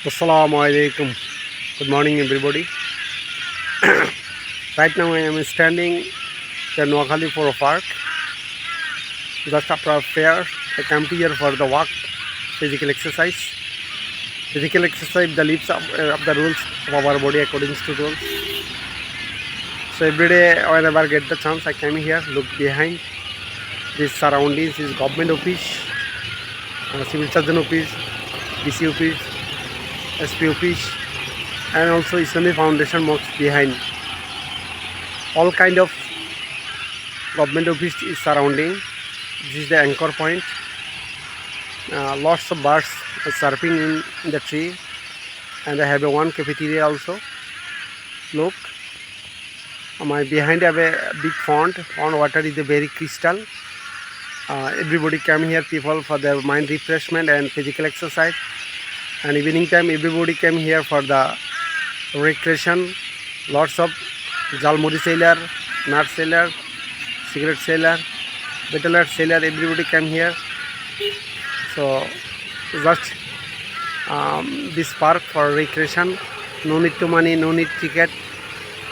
Assalamu alaikum. Good morning, everybody. Right now, I am standing in Noakhali for a park. Just after a fair, I come here for the walk, physical exercise. Physical exercise, the leaves of the rules of our body according to rules. So every day, whenever I get the chance, I come here, look behind. This surroundings is government office, civil surgeon office, DC office, SP office, and also Islamic Foundation mosque behind. All kind of government office is surrounding. This is the anchor point. Lots of birds are chirping in the tree, and I have a one cafeteria also. Look, my behind I have a big pond. Pond water is a very crystal. Everybody come here, people for their mind refreshment and physical exercise. And evening time, everybody came here for the recreation. Lots of jalmuri seller, nut seller, cigarette seller, betel nut seller. Everybody came here. So just this park for recreation. No need to money, no need ticket.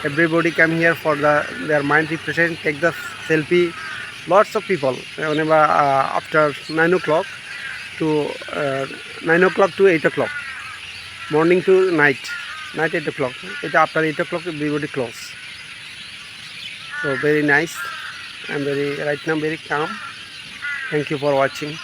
Everybody come here for their mind refreshment. Take the selfie. Lots of people. Whenever after 9 o'clock to 9 o'clock to 8 o'clock, morning to night 8 o'clock. After 8 o'clock, everybody close. So very nice. I'm right now very calm. Thank you for watching.